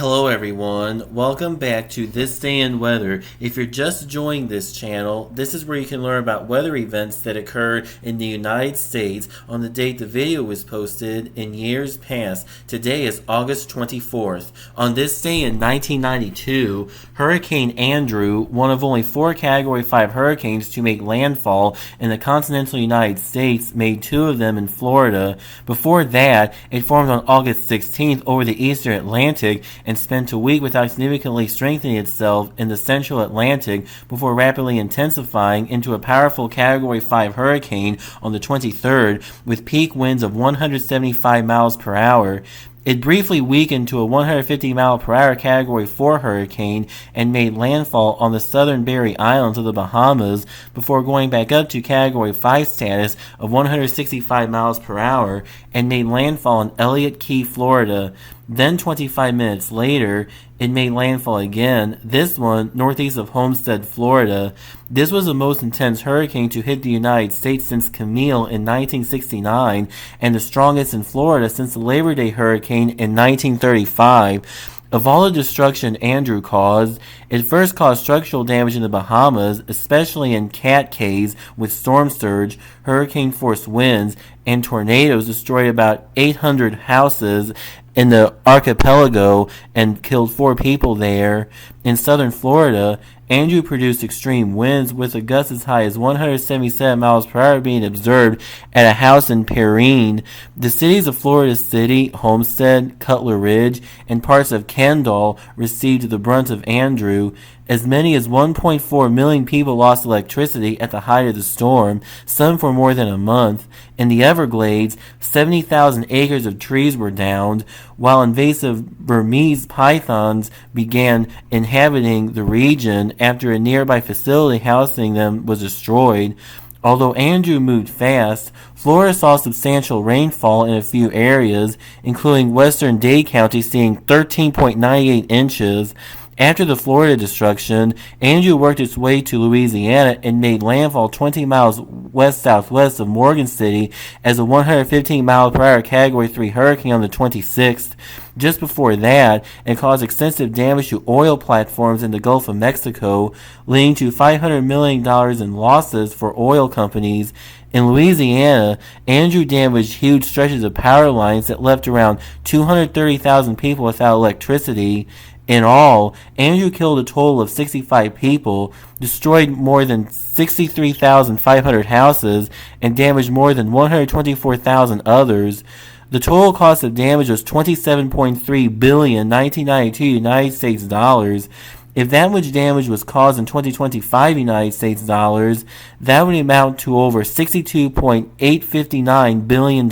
Hello everyone, welcome back to This Day in Weather. If you're just joining this channel, this is where you can learn about weather events that occurred in the United States on the date the video was posted in years past. Today is August 24th. On this day in 1992, Hurricane Andrew, one of only 4 Category 5 hurricanes to make landfall in the continental United States, made 2 of them in Florida. Before that, it formed on August 16th over the eastern Atlantic and spent a week without significantly strengthening itself in the central Atlantic before rapidly intensifying into a powerful Category 5 hurricane on the 23rd with peak winds of 175 miles per hour. It briefly weakened to a 150-mile-per-hour Category 4 hurricane and made landfall on the southern Berry Islands of the Bahamas before going back up to Category 5 status of 165 miles per hour and made landfall in Elliott Key, Florida. Then 25 minutes later, it made landfall again, this one northeast of Homestead, Florida. This was the most intense hurricane to hit the United States since Camille in 1969 and the strongest in Florida since the Labor Day hurricane in 1935. Of all the destruction Andrew caused, it first caused structural damage in the Bahamas, especially in cat cays with storm surge, hurricane-force winds, and tornadoes destroyed about 800 houses in the archipelago and killed 4 people there. In southern Florida, Andrew produced extreme winds with a gust as high as 177 miles per hour being observed at a house in Perrine. The cities of Florida City, Homestead, Cutler Ridge, and parts of Kendall received the brunt of Andrew. As many as 1.4 million people lost electricity at the height of the storm, some for more than a month. In the Everglades, 70,000 acres of trees were downed, while invasive Burmese pythons began inhabiting the region after a nearby facility housing them was destroyed. Although Andrew moved fast, Florida saw substantial rainfall in a few areas, including western Dade County seeing 13.98 inches. After the Florida destruction, Andrew worked its way to Louisiana and made landfall 20 miles west-southwest of Morgan City as a 115-mile-per-hour Category 3 hurricane on the 26th. Just before that, it caused extensive damage to oil platforms in the Gulf of Mexico, leading to $500 million in losses for oil companies. In Louisiana, Andrew damaged huge stretches of power lines that left around 230,000 people without electricity. In all, Andrew killed a total of 65 people, destroyed more than 63,500 houses, and damaged more than 124,000 others. The total cost of damage was $27.3 billion 1992 United States dollars. If that much damage was caused in 2025 United States dollars, that would amount to over $62.859 billion.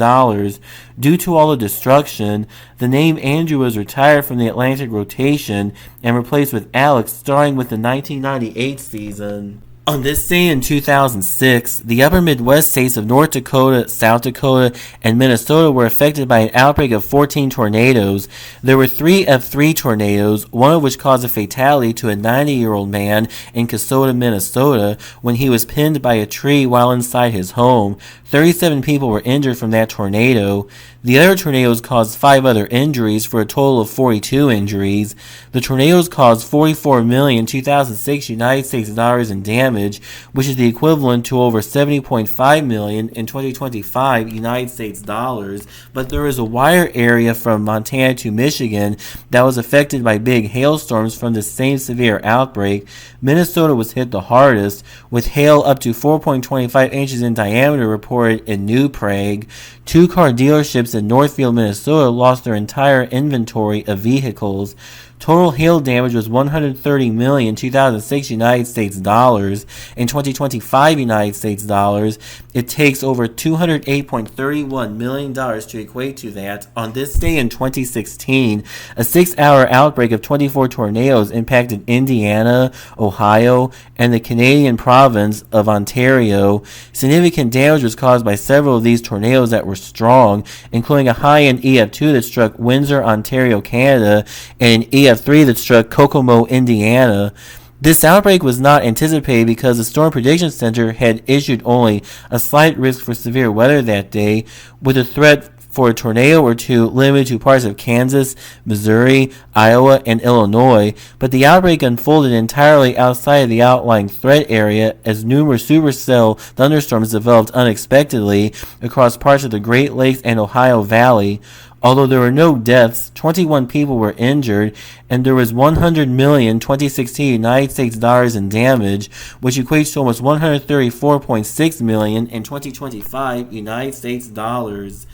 Due to all the destruction, the name Andrew was retired from the Atlantic rotation and replaced with Alex starting with the 1998 season. On this day in 2006, the upper Midwest states of North Dakota, South Dakota, and Minnesota were affected by an outbreak of 14 tornadoes. There were 3 F3 tornadoes, one of which caused a fatality to a 90-year-old man in Kasota, Minnesota, when he was pinned by a tree while inside his home. 37 people were injured from that tornado. The other tornadoes caused 5 other injuries for a total of 42 injuries. The tornadoes caused $44 million 2006 United States dollars in damage, which is the equivalent to over $70.5 million in 2025 United States dollars. But there is a wider area from Montana to Michigan that was affected by big hailstorms from the same severe outbreak. Minnesota was hit the hardest, with hail up to 4.25 inches in diameter reported in New Prague. 2 car dealerships in Northfield, Minnesota lost their entire inventory of vehicles. Total hail damage was $130 million 2006 United States dollars. In 2025 United States dollars, it takes over $208.31 million to equate to that. On this day in 2016, a 6-hour outbreak of 24 tornadoes impacted Indiana, Ohio, and the Canadian province of Ontario. Significant damage was caused by several of these tornadoes that were strong, including a high-end EF2 that struck Windsor, Ontario, Canada, and an EF3 that struck Kokomo, Indiana. This outbreak was not anticipated because the Storm Prediction Center had issued only a slight risk for severe weather that day, with a threat for a tornado or two limited to parts of Kansas, Missouri, Iowa, and Illinois, but the outbreak unfolded entirely outside of the outlying threat area as numerous supercell thunderstorms developed unexpectedly across parts of the Great Lakes and Ohio Valley. Although there were no deaths, 21 people were injured, and there was $100 million 2016 United States dollars in damage, which equates to almost $134.6 million in 2025 United States dollars.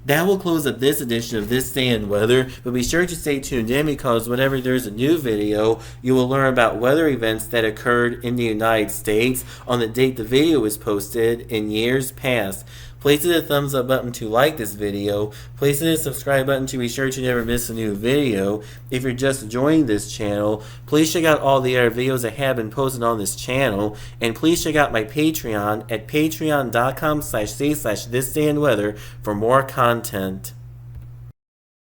That will close up this edition of This Day in Weather, but be sure to stay tuned in because whenever there's a new video, you will learn about weather events that occurred in the United States on the date the video was posted in years past. Place the thumbs up button to like this video. Place the subscribe button to be sure to never miss a new video. If you're just joining this channel, please check out all the other videos that have been posted on this channel. And please check out my Patreon at patreon.com/c/thisdayinweather for more content.